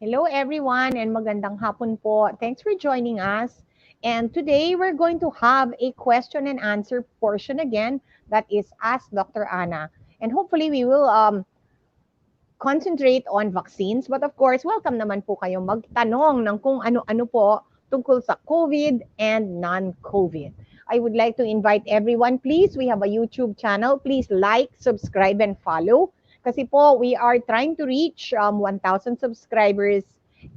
Hello everyone and magandang hapon po. Thanks for joining us. And today we're going to have a question and answer portion again that is Ask Dr. Anna. And hopefully we will concentrate on vaccines. But of course, welcome naman po kayong magtanong ng kung ano-ano po tungkol sa COVID and non-COVID. I would like to invite everyone, please, we have a YouTube channel. Please like, subscribe, and follow. Kasi po, we are trying to reach 1,000 subscribers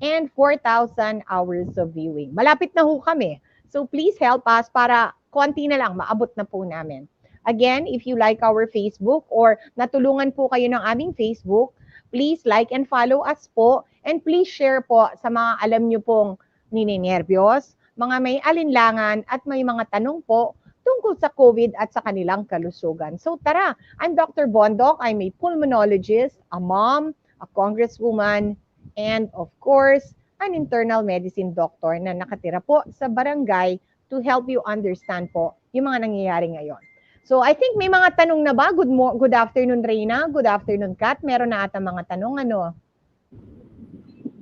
and 4,000 hours of viewing. Malapit na ho kami. So please help us para konti na lang, maabot na po namin. Again, if you like our Facebook or natulungan po kayo ng aming Facebook, please like and follow us po. And please share po sa mga alam nyo pong nininervyos, mga may alinlangan at may mga tanong po tungkol sa COVID at sa kanilang kalusugan. So tara, I'm Dr. Bondoc. I'm a pulmonologist, a mom, a congresswoman, and of course, an internal medicine doctor na nakatira po sa barangay to help you understand po yung mga nangyayari ngayon. So I think may mga tanong na ba? Good afternoon, Reina. Good afternoon, Kat. Meron na ata mga tanong, ano?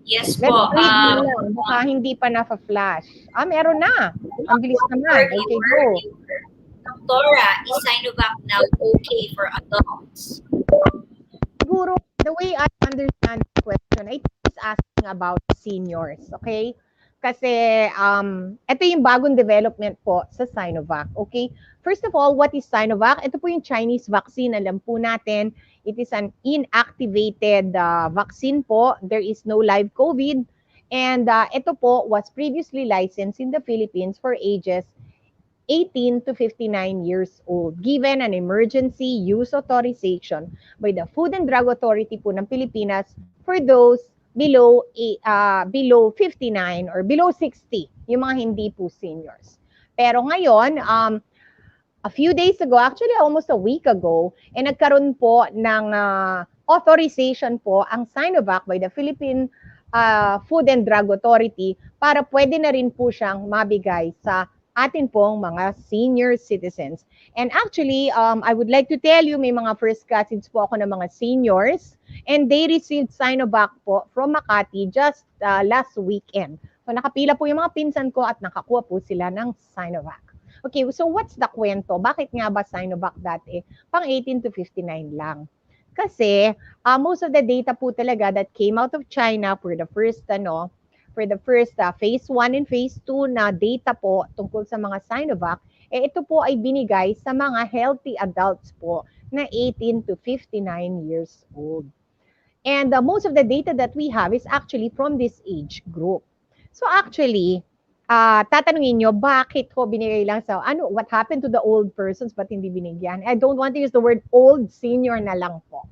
Yes Let's po. read mo lang. Baka hindi pa na-flash. Meron na. Ang bilis naman. Okay, go. Doctora, is Sinovac now okay for adults? Siguro, the way I understand the question, I think it's asking about seniors, okay? Kasi ito yung bagong development po sa Sinovac, okay? First of all, what is Sinovac? Ito po yung Chinese vaccine, alam po natin. It is an inactivated vaccine po. There is no live COVID. And ito po was previously licensed in the Philippines for ages 18 to 59 years old, given an emergency use authorization by the Food and Drug Authority po ng Pilipinas for those below 59 or below 60, yung mga hindi po seniors. Pero ngayon, a few days ago, actually almost a week ago, nagkaroon po ng authorization po ang Sinovac by the Philippine Food and Drug Authority para pwede na rin po siyang mabigay sa atin pong mga senior citizens. And actually, I would like to tell you, may mga first cousins po ako ng mga seniors and they received Sinovac po from Makati just last weekend. So nakapila po yung mga pinsan ko at nakakuha po sila ng Sinovac. Okay, so what's the kwento? Bakit nga ba Sinovac dati? Pang 18 to 59 lang. Kasi most of the data po talaga that came out of China for the first phase 1 and phase 2 na data po tungkol sa mga Sinovac, ito po ay binigay sa mga healthy adults po na 18 to 59 years old. And most of the data that we have is actually from this age group. So actually, tatanungin nyo, bakit ko binigay lang sa, what happened to the old persons but hindi binigyan? I don't want to use the word old, senior na lang po.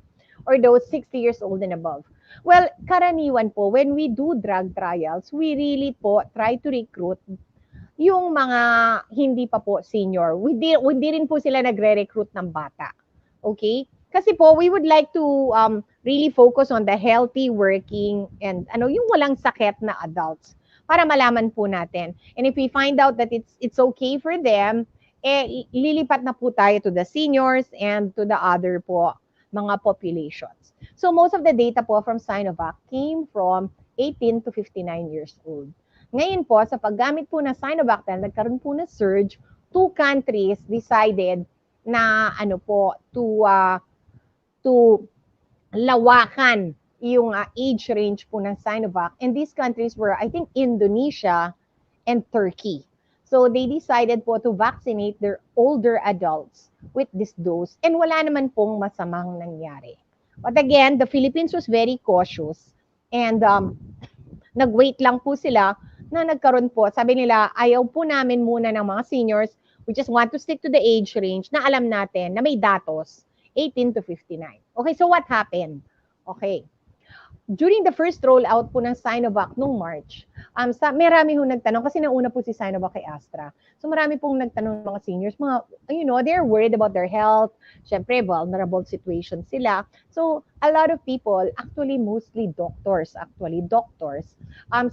Or those 60 years old and above. Well, karaniwan po, when we do drug trials, we really po try to recruit yung mga hindi pa po senior. Hindi rin po sila nagre-recruit ng bata. Okay? Kasi po, we would like to really focus on the healthy, working, and yung walang sakit na adults para malaman po natin. And if we find out that it's okay for them, lilipat na po tayo to the seniors and to the other po mga populations. So most of the data po from Sinovac came from 18 to 59 years old. Ngayon po, sa paggamit po ng Sinovac, dahil nagkaroon po na surge, 2 countries decided na to lawakan yung age range po ng Sinovac. And these countries were, I think, Indonesia and Turkey. So they decided po to vaccinate their older adults with this dose and wala naman pong masamang nangyari. But again, the Philippines was very cautious and nag-wait lang po sila na nagkaroon po. Sabi nila, ayaw po namin muna ng mga seniors. We just want to stick to the age range na alam natin na may datos, 18 to 59. Okay, so what happened? Okay. During the first rollout po ng Sinovac nung March, marami hong nagtanong kasi nauna po si Sinovac kay Astra. So marami pong nagtanong mga seniors, they're worried about their health. Syempre, vulnerable situation sila. So a lot of people, actually mostly doctors,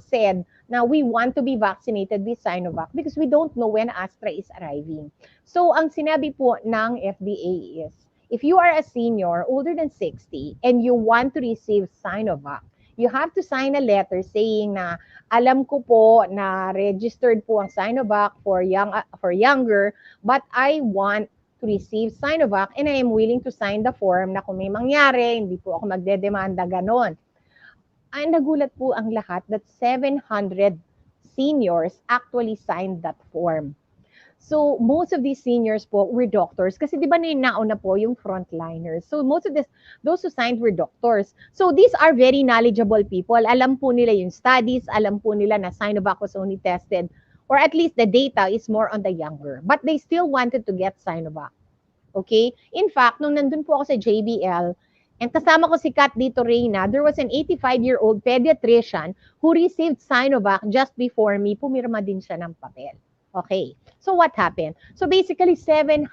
said na we want to be vaccinated with Sinovac because we don't know when Astra is arriving. So ang sinabi po ng FDA is, if you are a senior older than 60 and you want to receive Sinovac, you have to sign a letter saying na alam ko po na registered po ang Sinovac for younger, but I want to receive Sinovac and I am willing to sign the form na kung may mangyari, hindi po ako magdedemanda ganon. Ay nagulat po ang lahat that 700 seniors actually signed that form. So most of these seniors po were doctors kasi 'di ba nauna po yung frontliners. So most of those who signed were doctors. So these are very knowledgeable people. Alam po nila yung studies, alam po nila na Sinovac was only tested or at least the data is more on the younger. But they still wanted to get Sinovac. Okay? In fact, nung nandun po ako sa JBL, and kasama ko si Kat dito, Reyna, there was an 85-year-old pediatrician who received Sinovac just before me. Pumirma din siya ng papel. Okay. So what happened? So basically 700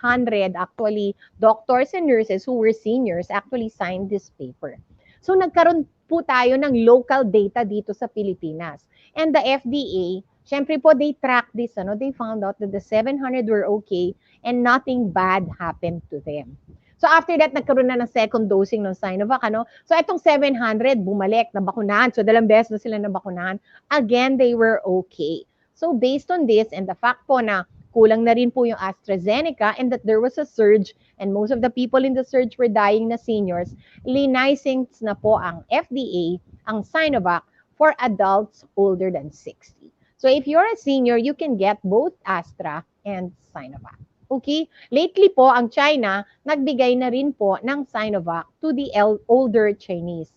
actually doctors and nurses who were seniors actually signed this paper. So nagkaroon po tayo ng local data dito sa Pilipinas. And the FDA, syempre po they tracked this, they found out that the 700 were okay and nothing bad happened to them. So after that, nagkaroon na ng second dosing ng Sinovac, So itong 700, bumalik, nabakunahan. So dalawang beses na sila nabakunahan. Again, they were okay. So based on this and the fact po na kulang na rin po yung AstraZeneca and that there was a surge and most of the people in the surge were dying na seniors, linicensed na po ang FDA, ang Sinovac, for adults older than 60. So if you're a senior, you can get both Astra and Sinovac. Okay? Lately po, ang China, nagbigay na rin po ng Sinovac to the older Chinese.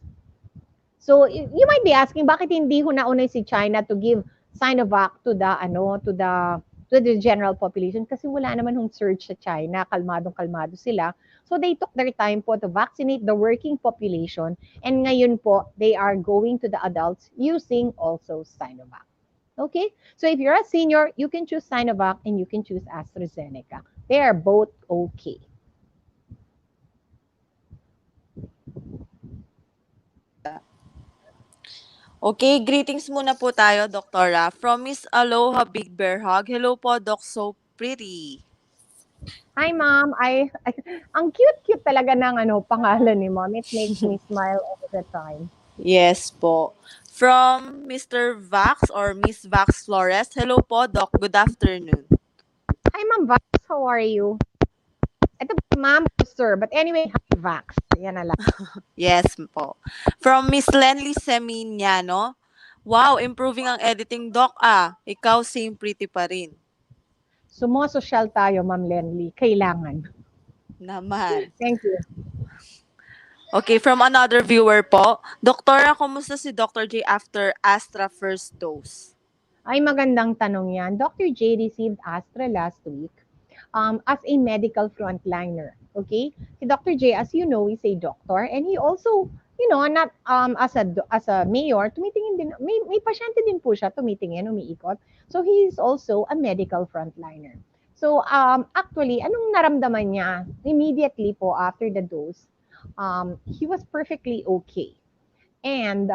So you might be asking, bakit hindi ho nauna si China to give Sinovac to the general population? Kasi wala naman hong surge sa China, kalmadong-kalmado sila. So they took their time po to vaccinate the working population and ngayon po they are going to the adults using also Sinovac. Okay? So if you're a senior, you can choose Sinovac and you can choose AstraZeneca. They are both okay. Okay, greetings muna po tayo, Doktora. From Miss Aloha Big Bear Hug. Hello po, Doc. So pretty. Hi, Ma'am. Ang cute-cute talaga ng pangalan ni Ma'am. It makes me smile all the time. Yes po. From Mr. Vax or Miss Vax Flores. Hello po, Doc. Good afternoon. Hi, Ma'am Vax. How are you? Ito po, Ma'am, sir. But anyway, hi, Vax. Yan na lang. Yes po. From Miss Lenly Seminiano. Wow, improving ang editing, Doc. Ikaw same pretty pa rin. Sumososyal tayo, Ma'am Lenly. Kailangan. Naman. Thank you. Okay, from another viewer po. Doktora, kumusta si Dr. J after Astra first dose? Ay, magandang tanong yan. Dr. J received Astra last week as a medical frontliner. Okay? Si Dr. J, as you know, is a doctor and he also, not as a mayor, tumitingin din, may pasyente din po siya, tumitingin, umiikot. So he is also a medical frontliner. So actually, anong naramdaman niya immediately po after the dose? He was perfectly okay. And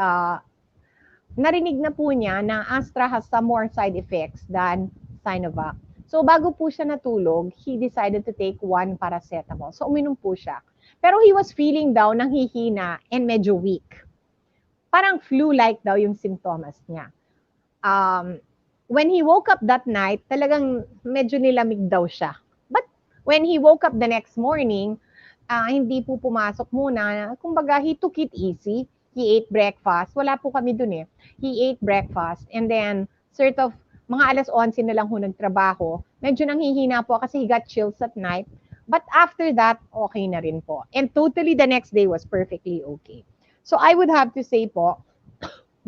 narinig na po niya na Astra has some more side effects than Sinovac. So bago po siya natulog, he decided to take one paracetamol. So uminom po siya. Pero he was feeling daw ng hihina and medyo weak. Parang flu-like daw yung symptoms niya. When he woke up that night, talagang medyo nilamig daw siya. But when he woke up the next morning, hindi po pumasok muna. Kumbaga, he took it easy. He ate breakfast. Wala po kami dun eh. He ate breakfast and then sort of mga alas 11 na lang ho nagtrabaho. Medyo nanghihina po kasi he got chills at night. But after that, okay na rin po. And totally the next day was perfectly okay. So I would have to say po,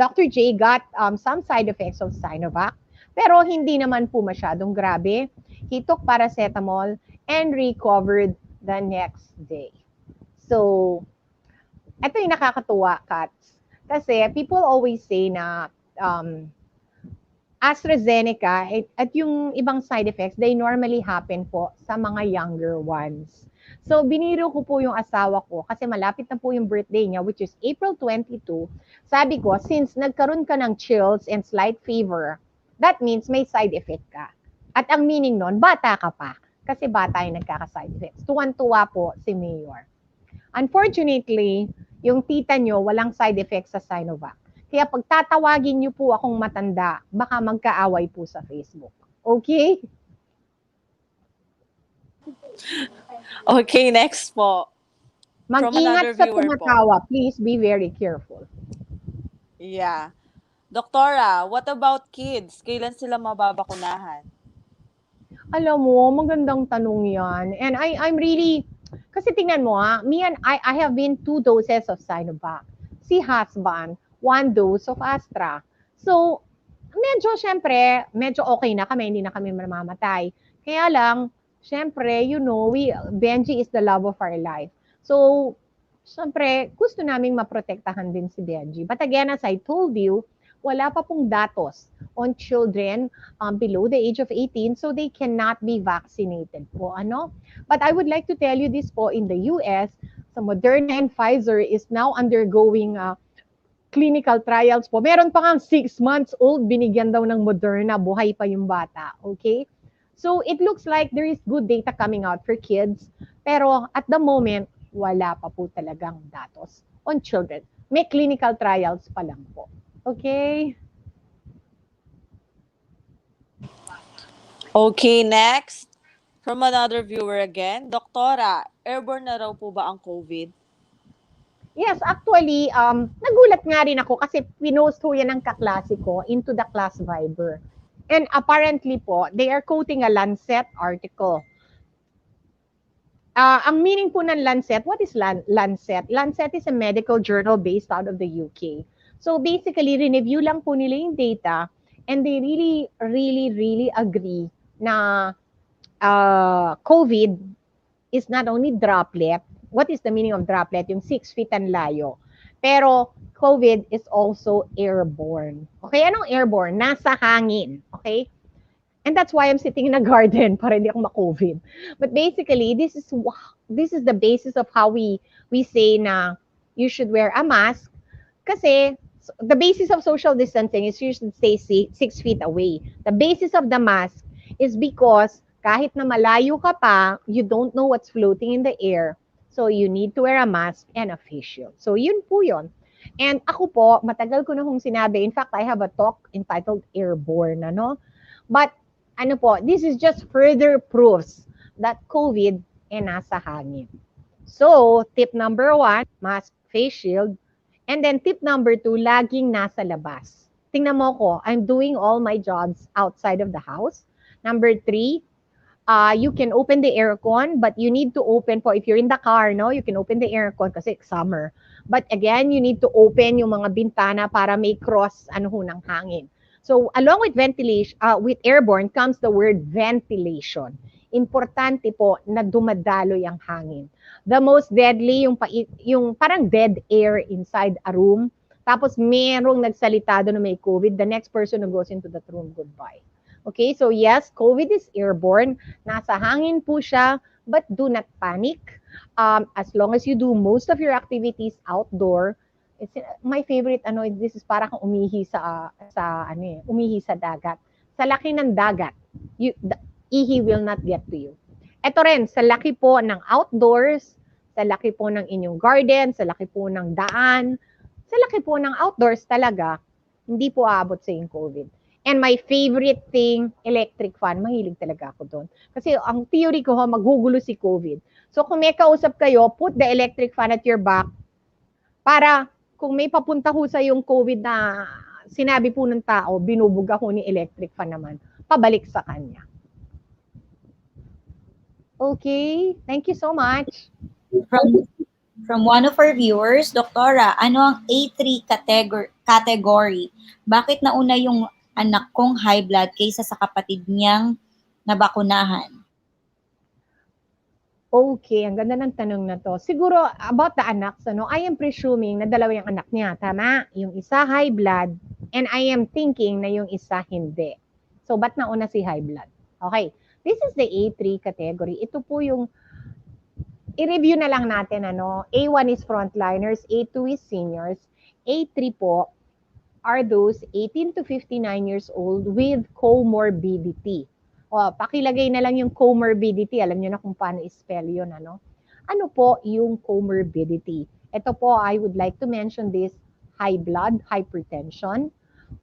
Dr. J got some side effects of Sinovac, pero hindi naman po masyadong grabe. He took paracetamol and recovered the next day. So, ito yung nakakatuwa, Kats. Kasi people always say na AstraZeneca at yung ibang side effects, they normally happen po sa mga younger ones. So, biniro ko po yung asawa ko kasi malapit na po yung birthday niya, which is April 22. Sabi ko, since nagkaroon ka ng chills and slight fever, that means may side effect ka. At ang meaning nun, bata ka pa. Kasi bata yung nagkaka-side effects. Tuwan-tuwa po si Mayor. Unfortunately, yung tita nyo walang side effects sa Sinovac. Kaya pag tatawagin nyo po akong matanda, baka magkaaway po sa Facebook. Okay? Okay, next po. From Mag-ingat another sa viewer po. tumatawa. Please be very careful. Yeah. Doktora, what about kids? Kailan sila mababakunahan? Alam mo, magandang tanong yan. And I'm really, kasi tingnan mo me and I have been 2 doses of Sinovac. Si husband, 1 dose of Astra. So, medyo syempre, medyo okay na kami, hindi na kami mamamatay. Kaya lang, syempre, Benji is the love of our life. So, syempre, gusto naming maprotektahan din si Benji. But again, as I told you, wala pa pong datos on children below the age of 18 so they cannot be vaccinated po. But I would like to tell you this po, in the US, sa Moderna and Pfizer is now undergoing clinical trials po. Meron pa nga 6 months old, binigyan daw ng Moderna, buhay pa yung bata. Okay? So it looks like there is good data coming out for kids, pero at the moment, wala pa po talagang datos on children. May clinical trials pa lang po. Okay? Okay, next. From another viewer again. Doktora, airborne na raw po ba ang COVID? Yes, actually, nagulat nga rin ako kasi pinost ho yan ng kaklase ko into the class Viber. And apparently po, they are quoting a Lancet article. Ang meaning po ng Lancet, what is Lancet? Lancet is a medical journal based out of the UK. So basically, review lang po nila yung data and they really, really, really agree na COVID is not only droplet. What is the meaning of droplet? Yung 6 feet ang layo. Pero COVID is also airborne. Okay, anong airborne? Nasa hangin. Okay? And that's why I'm sitting in a garden para hindi ako ma-COVID. But basically, this is the basis of how we say na you should wear a mask kasi the basis of social distancing is you should stay 6 feet away. The basis of the mask is because kahit na malayo ka pa, you don't know what's floating in the air. So you need to wear a mask and a face shield. So yun po yun. And ako po, matagal ko na hong sinabi. In fact, I have a talk entitled Airborne. But this is just further proofs that COVID nasa hangin. So, tip number 1, mask, face shield. And then tip number 2, laging nasa labas. Tingnan mo ko, I'm doing all my jobs outside of the house. Number 3, you can open the aircon, but you need to open po, if you're in the car, you can open the aircon kasi it's summer. But again, you need to open yung mga bintana para may cross ng hangin. So along with ventilation, with airborne comes the word ventilation. Importante po na dumadaloy ang hangin. The most deadly, yung parang dead air inside a room. Tapos merong nagsalita doon na may COVID, the next person who goes into that room, goodbye. Okay, so yes, COVID is airborne. Nasa hangin po siya, but do not panic. As long as you do most of your activities outdoor, it's my favorite this is para kang umihi umihi sa dagat. Sa laki ng dagat, the ihi will not get to you. Ito rin, sa laki po ng outdoors, sa laki po ng inyong garden, sa laki po ng daan, sa laki po ng outdoors talaga, hindi po aabot sa yung COVID. And my favorite thing, electric fan. Mahilig talaga ako doon. Kasi ang theory ko, magugulo si COVID. So kung may kausap kayo, put the electric fan at your back para kung may papunta ho sa yung COVID na sinabi po ng tao, binubuga ho ni electric fan naman, pabalik sa kanya. Okay, thank you so much. From one of our viewers, Doktora, ano ang A3 category? Bakit nauna yung anak kong high blood kaysa sa kapatid niyang nabakunahan? Okay, ang ganda ng tanong na to. Siguro, about the anak, I am presuming na dalawa yung anak niya, tama? Yung isa high blood, and I am thinking na yung isa hindi. So, ba't nauna si high blood? Okay, this is the A3 category. Ito po yung, i-review na lang natin, A1 is frontliners, A2 is seniors, A3 po are those 18 to 59 years old with comorbidity. Pakilagay na lang yung comorbidity. Alam niyo na kung paano i-spell yun, Ano po yung comorbidity? Ito po, I would like to mention this: high blood, hypertension,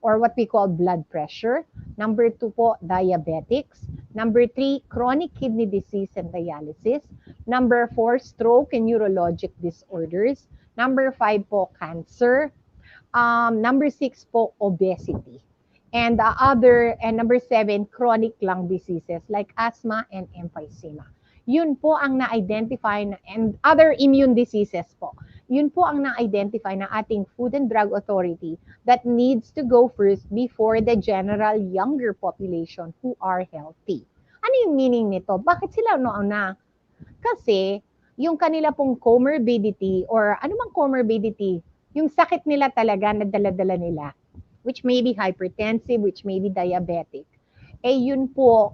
or what we call blood pressure. Number 2 po, diabetics. Number 3, chronic kidney disease and dialysis. Number 4, stroke and neurologic disorders. Number 5 po, cancer. Number 6 po, obesity. And number 7, chronic lung diseases like asthma and emphysema. Yun po ang na-identify and other immune diseases po. Yun po ang na-identify ng ating Food and Drug Authority that needs to go first before the general younger population who are healthy. Ano yung meaning nito? Bakit sila nauna? Kasi yung kanila pong comorbidity or anumang comorbidity, yung sakit nila talaga na dala-dala nila, which may be hypertensive, which may be diabetic, eh yun po,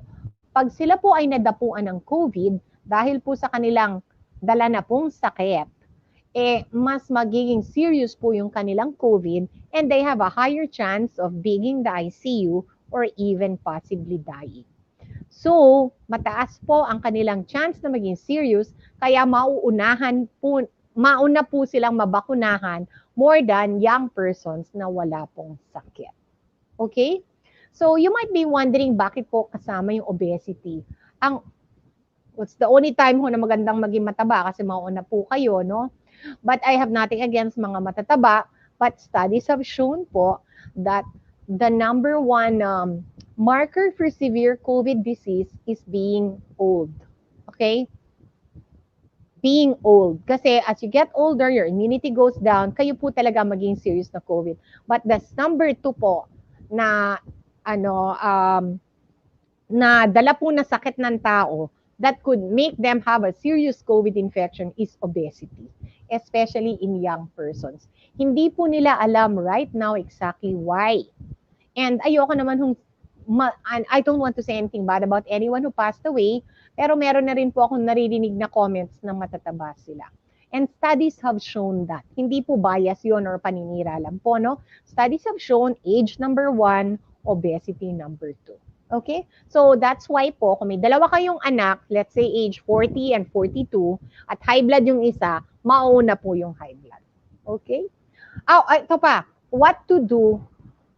pag sila po ay nadapuan ng COVID, dahil po sa kanilang dala na pong sakit, eh mas magiging serious po yung kanilang COVID and they have a higher chance of being in the ICU or even possibly dying. So, mataas po ang kanilang chance na maging serious, kaya mauna po silang mabakunahan more than young persons na wala pong sakit. Okay? So, you might be wondering bakit po kasama yung obesity. It's the only time ho na magandang maging mataba kasi mauna po kayo, no? But I have nothing against mga matataba, but studies have shown po that the number one marker for severe COVID disease is being old. Okay? Being old. Kasi as you get older, your immunity goes down, kayo po talaga maging serious na COVID. But the number 2 po na na dala po na sakit ng tao that could make them have a serious COVID infection is obesity, especially in young persons. Hindi po nila alam right now exactly why. And ayoko naman I don't want to say anything bad about anyone who passed away, pero meron na rin po akong naririnig na comments na matataba sila. And studies have shown that. Hindi po bias yon or paninira lang po, no? Studies have shown age number 1, obesity number 2. Okay? So that's why po, kung may dalawa kayong anak, let's say age 40 and 42, at high blood yung isa, mauna po yung high blood. Okay? Ito pa, what to do,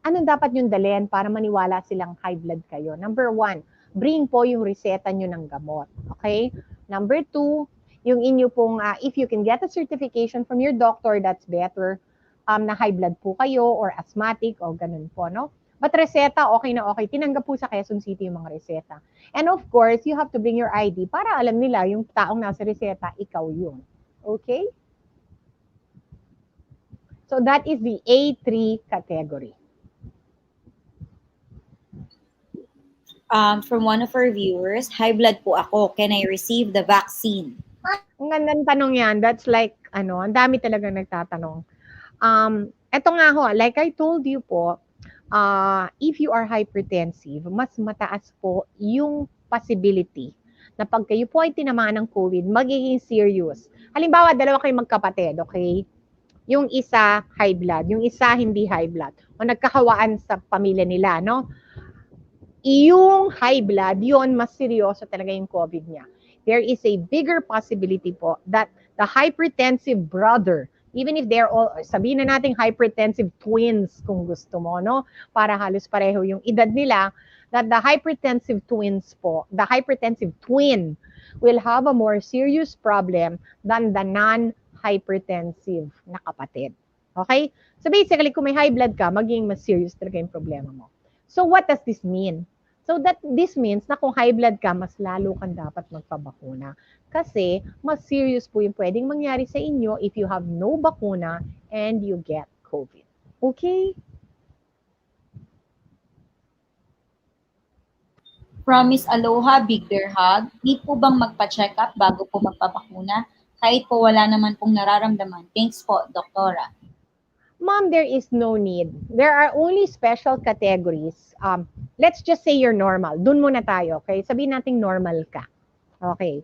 anong dapat yung dalhin para maniwala silang high blood kayo? Number 1, bring po yung reseta nyo ng gamot. Okay? Number 2, yung inyo pong, if you can get a certification from your doctor, that's better, na high blood po kayo or asthmatic o ganun po, no? But reseta, okay na okay. Tinanggap po sa Quezon City yung mga reseta. And of course, you have to bring your ID para alam nila yung taong nasa reseta, ikaw yun. Okay? So that is the A3 category. From one of our viewers, high blood po ako. Can I receive the vaccine? Ang gandang tanong yan. That's like, ang dami talagang nagtatanong. Eto nga ho, like I told you po, if you are hypertensive, mas mataas po yung possibility na pag kayo po ay tinamaan ng COVID, magiging serious. Halimbawa, dalawa kayong magkapatid, okay? Yung isa high blood, yung isa hindi high blood. O nagkakawaan sa pamilya nila, no? Yung high blood, yun, mas seryoso talaga yung COVID niya. There is a bigger possibility po that the hypertensive brother, even if they're all, sabihin na natin hypertensive twins kung gusto mo, no? Para halos pareho yung edad nila, that the hypertensive twins po, the hypertensive twin will have a more serious problem than the non-hypertensive na kapatid. Okay? So basically, kung may high blood ka, maging mas serious talaga yung problema mo. So what does this mean? So this means na kung high blood ka, mas lalo kang dapat magpabakuna. Kasi mas serious po yung pwedeng mangyari sa inyo if you have no bakuna and you get COVID. Okay? From Miss Aloha, Big Bear Hug, need po bang magpa-check up bago po magpabakuna? Kahit po wala naman pong nararamdaman. Thanks po, Doktora. Mom, there is no need. There are only special categories. Let's just say you're normal. Dun muna tayo, okay? Sabihin natin normal ka. Okay.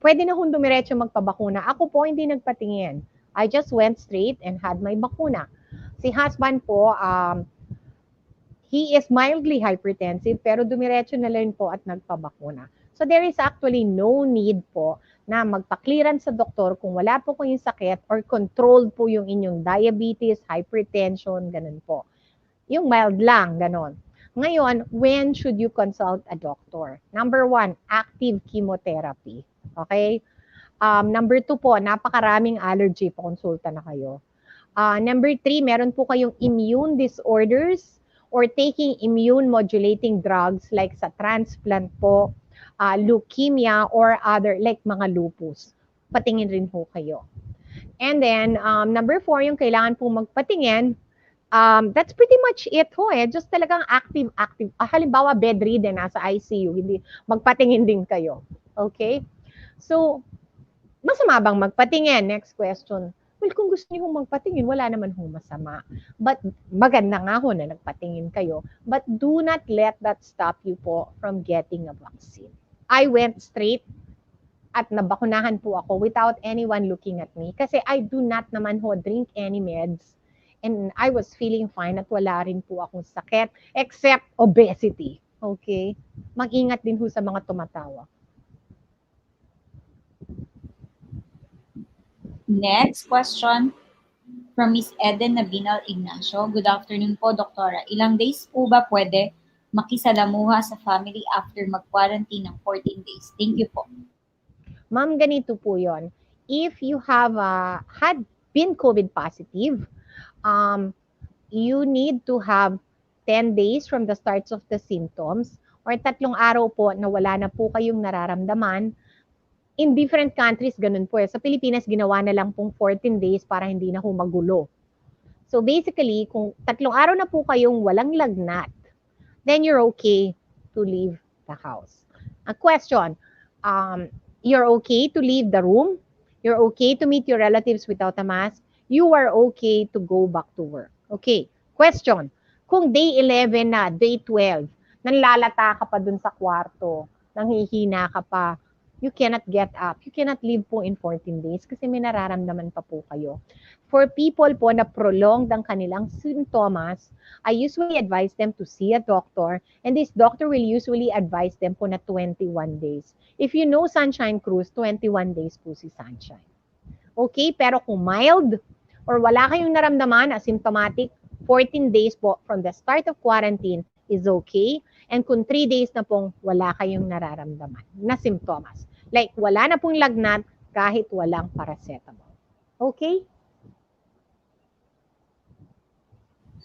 Pwede na kung dumiretso magpabakuna. Ako po hindi nagpatingin. I just went straight and had my bakuna. Si husband po, he is mildly hypertensive pero dumiretso na lang po at nagpabakuna. So there is actually no need po na magpa-clearance sa doktor kung wala po kayong sakit or controlled po yung inyong diabetes, hypertension, ganun po. Yung mild lang, ganun. Ngayon, when should you consult a doctor? Number one, active chemotherapy. Okay? Number two po, napakaraming allergy, pakonsulta na kayo. Number three, meron po kayong immune disorders or taking immune modulating drugs like sa transplant po, leukemia, or other like mga lupus. Patingin rin po kayo. And then, number four, yung kailangan po magpatingin, that's pretty much it ho eh. Just talagang active. Halimbawa, bedridden, nasa ICU, hindi, magpatingin din kayo. Okay? So, masama bang magpatingin? Next question. Well, kung gusto niyo magpatingin, wala naman hong masama. But maganda nga ho na nagpatingin kayo. But do not let that stop you po from getting a vaccine. I went straight at nabakunahan po ako without anyone looking at me kasi I do not naman ho drink any meds and I was feeling fine at wala rin po akong sakit except obesity. Okay? Mag-ingat din ho sa mga tumatawa. Next question from Miss Eden Nabinal Ignacio. Good afternoon po, Doktora. Ilang days po ba pwede makisalamuha sa family after mag-quarantine ng 14 days? Thank you po. Ma'am, ganito po yon. If you have had been COVID positive, you need to have 10 days from the starts of the symptoms or 3 araw po na wala na po kayong nararamdaman. In different countries, ganun po eh. Sa Pilipinas, ginawa na lang pong 14 days para hindi na ho magulo. So basically, kung 3 araw na po kayong walang lagnat, then you're okay to leave the house. A question, you're okay to leave the room? You're okay to meet your relatives without a mask? You are okay to go back to work. Okay, question, kung day 11 na, day 12, nanlalata ka pa dun sa kwarto, nanghihina ka pa, you cannot get up. You cannot live po in 14 days kasi may nararamdaman pa po kayo. For people po na prolonged ang kanilang symptoms, I usually advise them to see a doctor and this doctor will usually advise them po na 21 days. If you know Sunshine Cruise, 21 days po si Sunshine. Okay, pero kung mild or wala kayong naramdaman, asymptomatic, 14 days po from the start of quarantine is okay. And kung 3 days na pong wala kayong nararamdaman na symptoms. Like, wala na pong lagnat kahit walang paracetamol. Okay?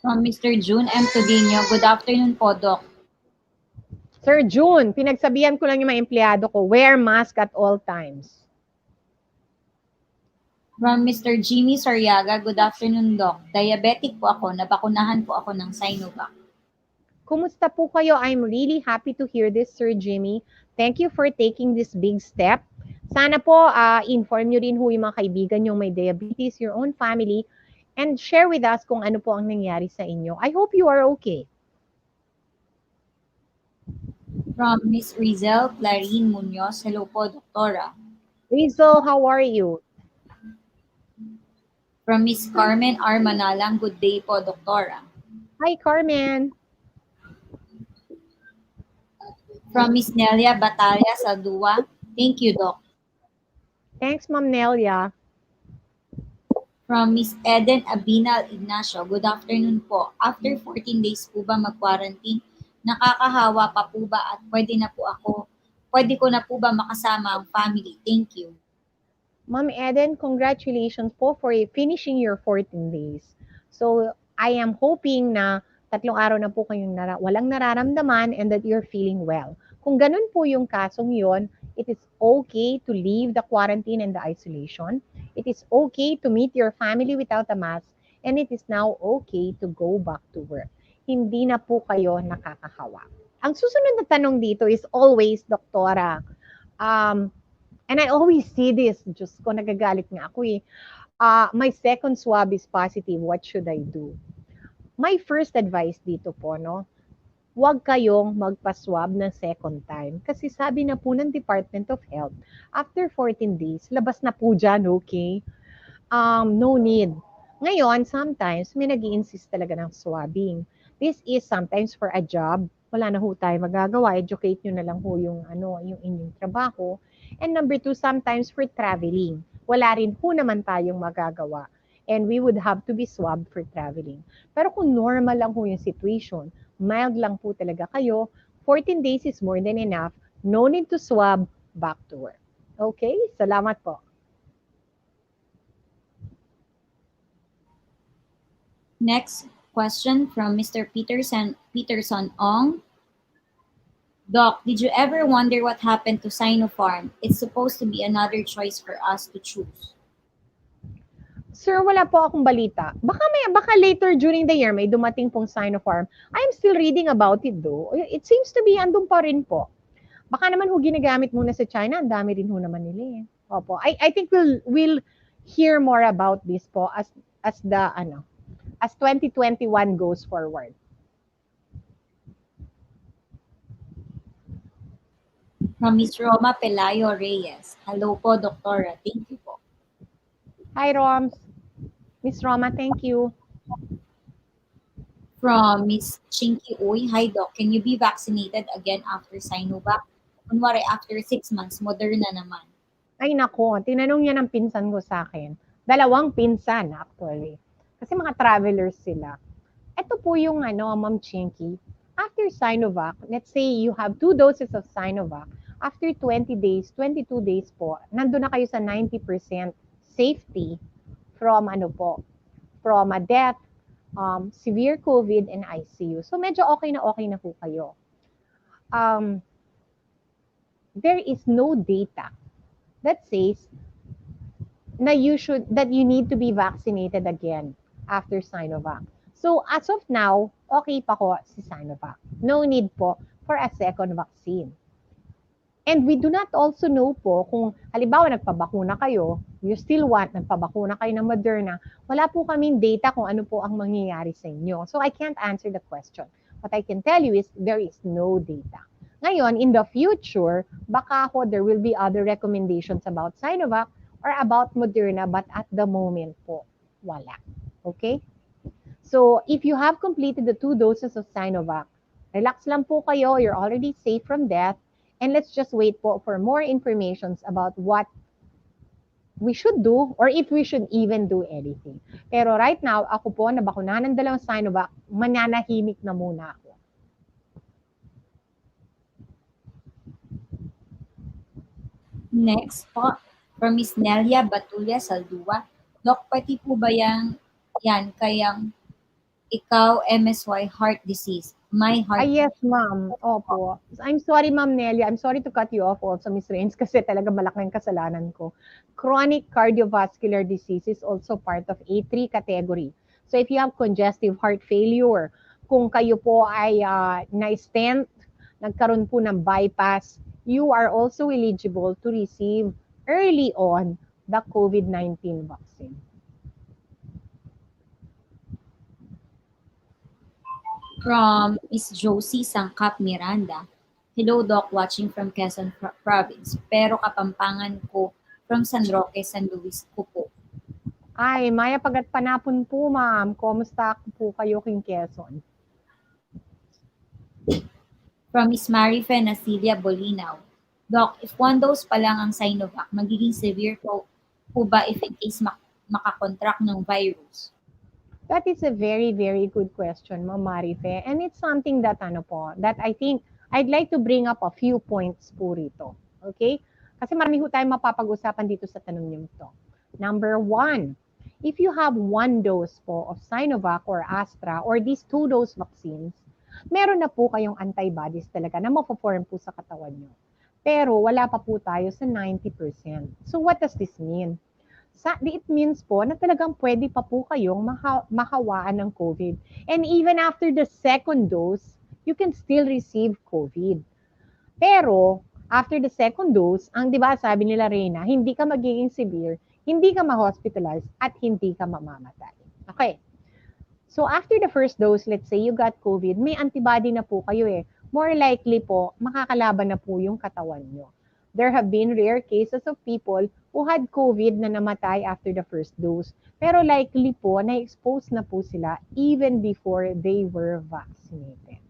From Mr. June M. Tudinio. Good afternoon po, Doc. Sir June, pinagsabihan ko lang yung mga empleyado ko, wear mask at all times. From Mr. Jimmy Sariaga. Good afternoon, Doc. Diabetic po ako. Nabakunahan po ako ng Sinovac. Kumusta po kayo? I'm really happy to hear this, Sir Jimmy. Thank you for taking this big step. Sana po inform nyo rin ho yung mga kaibigan yung may diabetes, your own family, and share with us kung ano po ang nangyari sa inyo. I hope you are okay. From Miss Rizel Clarin Munoz. Hello po, Doktora. Rizal, how are you? From Miss Carmen R. Manalang. Good day po, Doktora. Hi, Carmen. From Miss Nelia Batalla Saldua. Thank you, Doc. Thanks, Ma'am Nelia. From Miss Eden Abinal Ignacio. Good afternoon po. After 14 days po ba mag-quarantine, nakakahawa pa po ba at pwede ko na po ba makasama ang family? Thank you. Ma'am Eden, congratulations po for finishing your 14 days. So, I am hoping na 3 araw na po kayong walang nararamdaman and that you're feeling well. Kung ganun po yung kasong yon, it is okay to leave the quarantine and the isolation. It is okay to meet your family without a mask. And it is now okay to go back to work. Hindi na po kayo nakakahawa. Ang susunod na tanong dito is always, Doktora, and I always see this, Diyos ko, nagagalit nga ako eh. My second swab is positive, what should I do? My first advice dito po, no, huwag kayong magpa-swab ng second time. Kasi sabi na po ng Department of Health, after 14 days, labas na po dyan, okay? No need. Ngayon, sometimes, may nag-i-insist talaga ng swabbing. This is sometimes for a job. Wala na ho tayo magagawa. Educate nyo na lang ho yung, yung inyong trabaho. And number two, sometimes for traveling. Wala rin po naman tayong magagawa. And we would have to be swabbed for traveling. Pero kung normal lang po yung situation, mild lang po talaga kayo, 14 days is more than enough. No need to swab, back to work. Okay? Salamat po. Next question from Mr. Peterson Ong. Doc, did you ever wonder what happened to Sinopharm? It's supposed to be another choice for us to choose. Sir, wala po akong balita. Baka later during the year may dumating pong Sinopharm. I'm still reading about it though. It seems to be andun pa rin po. Baka naman ho ginagamit muna sa China, ang dami rin ho naman nila eh. Opo. I think we'll hear more about this po as the as 2021 goes forward. From Ms. Roma Pelayo Reyes. Hello po, Doktora. Thank you po. Hi Roms. Miss Roma, thank you. From Ms. Chinky Uy. Hi, Doc. Can you be vaccinated again after Sinovac? Kunwari, after 6 months, Moderna naman. Ay nako, tinanong niya ng pinsan ko sa akin. Dalawang pinsan actually. Kasi mga travelers sila. Ito po yung Ma'am Chinky. After Sinovac, let's say you have 2 doses of Sinovac. After 20 days, 22 days po, nandun na kayo sa 90% safety from from a death, severe COVID, and ICU. So medyo okay na po kayo. There is no data that says that you need to be vaccinated again after Sinovac. So as of now, okay pa ko si Sinovac. No need po for a second vaccine. And we do not also know po kung halimbawa nagpabakuna kayo, you still want nagpabakuna kayo ng Moderna, wala po kaming data kung ano po ang mangyayari sa inyo. So I can't answer the question. What I can tell you is there is no data. Ngayon, in the future, baka ho there will be other recommendations about Sinovac or about Moderna, but at the moment po, wala. Okay? So if you have completed the 2 doses of Sinovac, relax lang po kayo, you're already safe from death, and let's just wait po for more informations about what we should do or if we should even do anything. Pero right now, ako po, nabakunahan ng 2 Sinovac, mananahimik na muna ako. Next po, from Ms. Nelia Batulia Saldua. Doc, pati po ba yan kayang ikaw MSY heart disease? My heart Yes, ma'am. Opo. I'm sorry, Ma'am Nelia. I'm sorry to cut you off also, Miss Rains, kasi talaga malaking kasalanan ko. Chronic cardiovascular disease is also part of A3 category. So if you have congestive heart failure, kung kayo po ay na-stent, nagkaroon po ng bypass, you are also eligible to receive early on the COVID-19 vaccine. from Ms. Josie Sangkap Miranda. Hello, Doc, watching from Quezon Province. Pero Kapampangan ko from San Roque, San Luis ko po. Ay, Maya Pagat Panapon po, ma'am. Kumusta po kayo king Quezon? From Ms. Marife Nasilia Bolinaw. Doc, if 1 dose pa lang ang Sinovac, magiging severe po ba if in case makakontract ng virus? That is a very, very good question, Ma'am Marife. And it's something that that I think I'd like to bring up a few points po rito. Okay? Kasi marami ho tayong mapapag-usapan dito sa tanong niyo to. Number 1, if you have 1 dose po of Sinovac or Astra or these 2 dose vaccines, meron na po kayong antibodies talaga na mapo-form po sa katawan niyo. Pero wala pa po tayo sa 90%. So what does this mean? It means po na talagang pwede pa po kayong mahawaan ng COVID. And even after the second dose, you can still receive COVID. Pero, after the second dose, ang di ba sabi nila Reyna, hindi ka magiging severe, hindi ka ma-hospitalize, at hindi ka mamamatay. Okay. So, after the first dose, let's say you got COVID, may antibody na po kayo eh. More likely po, makakalaban na po yung katawan nyo. There have been rare cases of people who had COVID na namatay after the first dose. Pero likely po, na-expose na po sila even before they were vaccinated.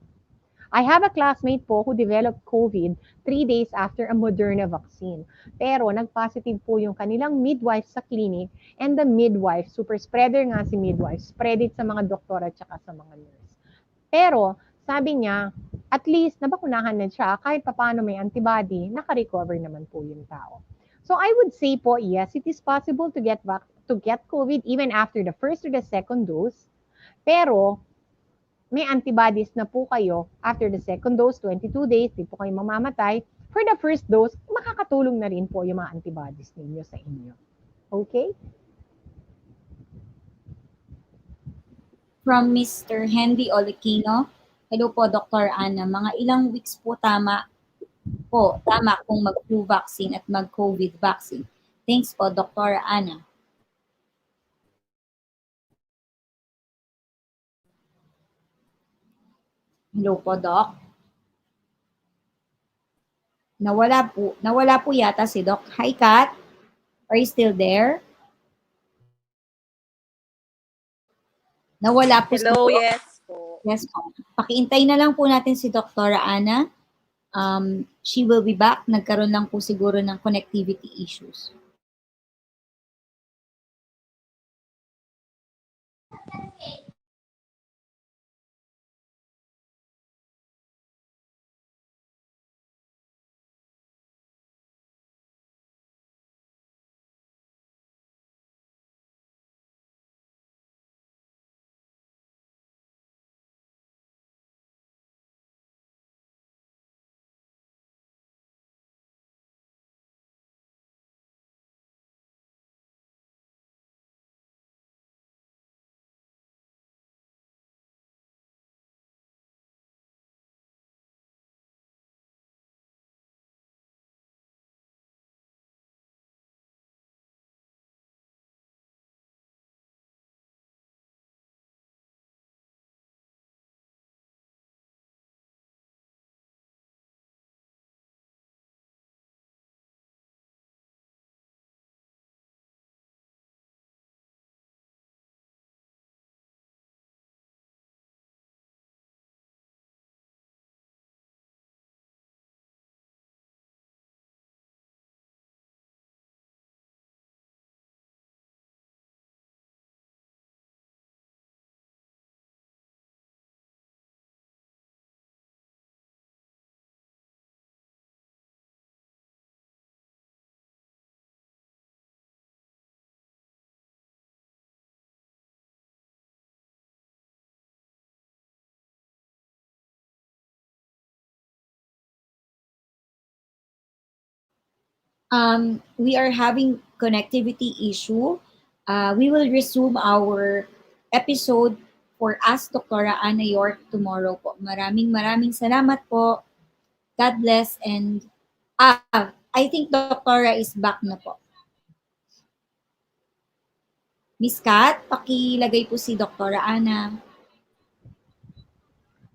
I have a classmate po who developed COVID 3 days after a Moderna vaccine. Pero nag-positive po yung kanilang midwife sa clinic, and the midwife, super spreader nga si midwife, spread it sa mga doktor at saka sa mga nurse. Pero sabi niya, at least nabakunahan na siya, kahit papaano may antibody, naka-recover naman po yung tao. So I would say po, yes, it is possible to get COVID even after the first or the second dose. Pero may antibodies na po kayo after the second dose, 22 days, di po kayo mamamatay. For the first dose, makakatulong na rin po yung mga antibodies ninyo sa inyo. Okay? From Mr. Henry Olekino, hello po, Dr. Ana. Mga ilang weeks po tama kung mag-flu vaccine at mag-COVID vaccine. Thanks po, Dr. Ana. Hello po, Doc. Nawala po yata si Doc. Hi, Kat. Are you still there? Nawala po si Hello, Doc. yes po. Yes po. Pakiintay na lang po natin si Dr. Ana. She will be back. Nagkaroon lang po siguro ng connectivity issues. We are having connectivity issue. We will resume our episode for Ask Dr. Ana York tomorrow po. Maraming salamat po. God bless and I think Dr. is back na po. Miss Kat, pakilagay po si Dr. Ana.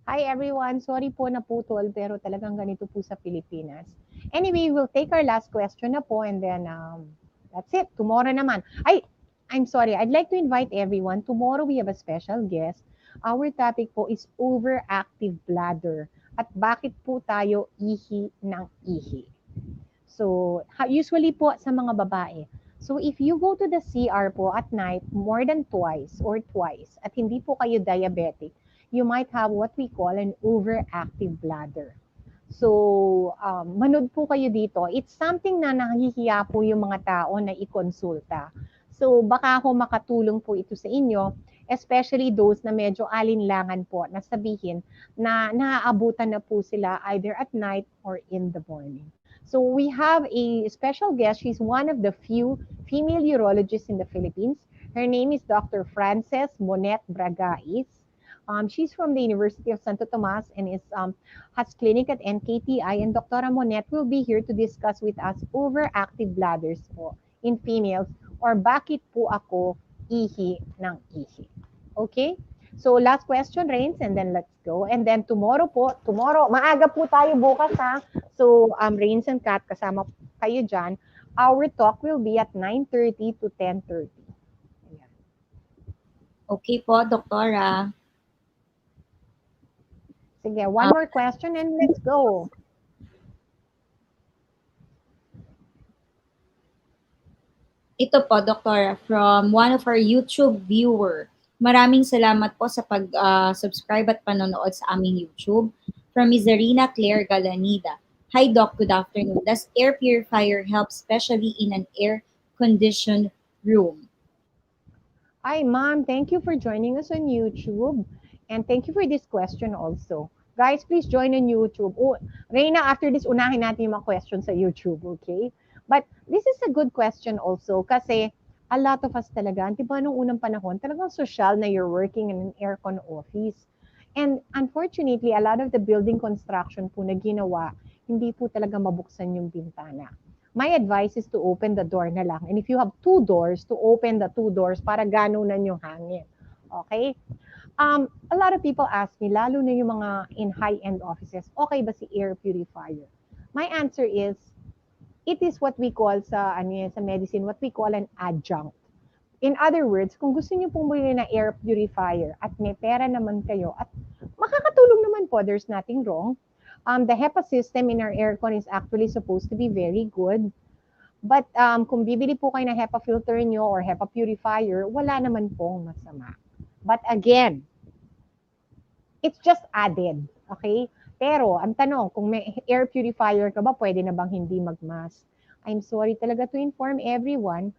Hi everyone, sorry po naputol pero talagang ganito po sa Pilipinas. Anyway, we'll take our last question na po and then that's it. Tomorrow naman. I'm sorry, I'd like to invite everyone. Tomorrow we have a special guest. Our topic po is overactive bladder at bakit po tayo ihi ng ihi. So, usually po sa mga babae. So, if you go to the CR po at night more than twice or twice at hindi po kayo diabetic, you might have what we call an overactive bladder. So, manood po kayo dito. It's something na nahihiya po yung mga tao na ikonsulta. So, baka ako makatulong po ito sa inyo, especially those na medyo alinlangan po na sabihin na naaabutan na po sila either at night or in the morning. So we have a special guest. She's one of the few female urologists in the Philippines. Her name is Dr. Frances Monet Bragais. She's from the University of Santo Tomas and has clinic at NKTI. And Dr. Monet will be here to discuss with us overactive bladders po in females or bakit po ako ihi ng ihi. Okay? So last question, Rains, and then let's go. And then tomorrow, maaga po tayo bukas ha. So Rains and Kat, kasama kayo dyan. Our talk will be at 9:30 to 10:30. Ayan. Okay po, Doktora. Sige, one more question and let's go. Ito po, Doktora, from one of our YouTube viewer. Maraming salamat po sa pag-subscribe at panonood sa aming YouTube. From Ms. Zarina Claire Galanida. Hi, Doc. Good afternoon. Does air purifier help, especially in an air-conditioned room? Hi, Mom. Thank you for joining us on YouTube. And thank you for this question also. Guys, please join on YouTube. Oh, Reina, after this, unahin natin yung mga questions sa YouTube, okay? But this is a good question also kasi a lot of us talaga, di ba nung unang panahon, talagang social na you're working in an aircon office. And unfortunately, a lot of the building construction po na ginawa, hindi po talaga mabuksan yung bintana. My advice is to open the door na lang. And if you have two doors, to open the two doors para ganunan yung hangin. Okay? A lot of people ask me, lalo na yung mga in high-end offices, okay ba si air purifier? My answer is, it is what we call sa, sa medicine, what we call an adjunct. In other words, kung gusto niyo pong bumili ng air purifier at may pera naman kayo at makakatulong naman po, there's nothing wrong. The HEPA system in our aircon is actually supposed to be very good. But kung bibili po kayo ng HEPA filter nyo or HEPA purifier, wala naman pong masama. But again, it's just added. Okay? Pero, ang tanong, kung may air purifier ka ba, pwede na bang hindi magmask? I'm sorry talaga to inform everyone,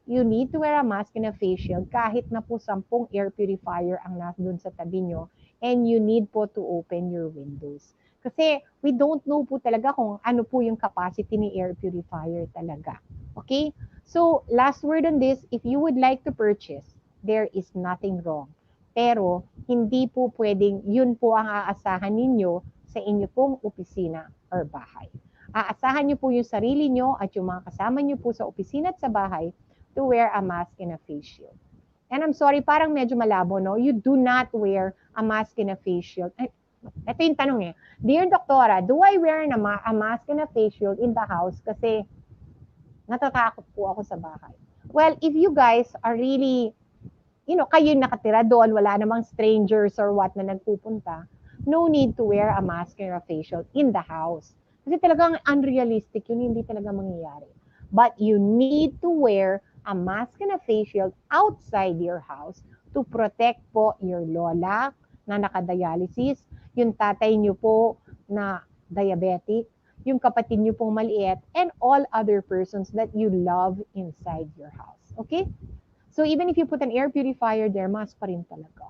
you need to wear a mask and a face shield kahit na po 10 air purifier ang nandun sa tabi nyo, and you need po to open your windows. Kasi we don't know po talaga kung ano po yung capacity ni air purifier talaga. Okay? So, last word on this, if you would like to purchase, there is nothing wrong. Pero, hindi po pwedeng yun po ang aasahan ninyo sa inyo pong opisina or bahay. Aasahan nyo po yung sarili nyo at yung mga kasama nyo po sa opisina at sa bahay to wear a mask and a face shield. And I'm sorry, parang medyo malabo, no? You do not wear a mask and a face shield. Ay, ito yung tanong eh. Dear Doktora, do I wear a mask and a face shield in the house kasi natatakot po ako sa bahay? Well, if you guys are really, kayo nakatira doon, wala namang strangers or what na nagpupunta, no need to wear a mask or a face shield in the house. Kasi talagang unrealistic yun, hindi talaga mangyayari. But you need to wear a mask and a face shield outside your house to protect po your lola na nakadialysis, yung tatay nyo po na diabetic, yung kapatid nyo pong maliit, and all other persons that you love inside your house. Okay? So even if you put an air purifier there, mask pa rin talaga.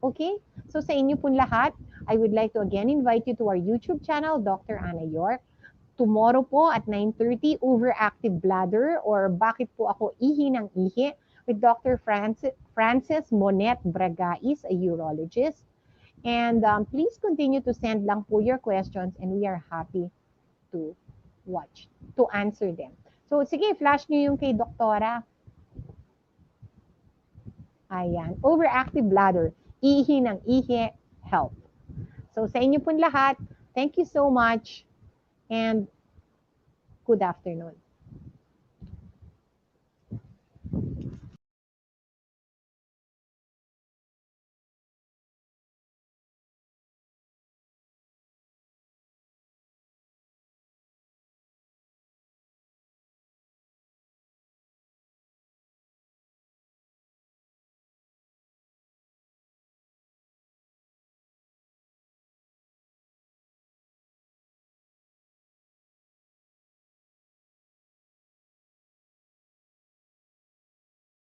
Okay? So sa inyo pong lahat, I would like to again invite you to our YouTube channel, Dr. Ana York. Tomorrow po at 9:30, overactive bladder or bakit po ako ihi ng ihi with Dr. Francis Monet Bragais, a urologist. And please continue to send lang po your questions and we are happy to to answer them. So sige, flash nyo yung kay Doktora. Ayan, overactive bladder, ihi ng ihi, help. So sa inyo pong lahat, thank you so much and good afternoon.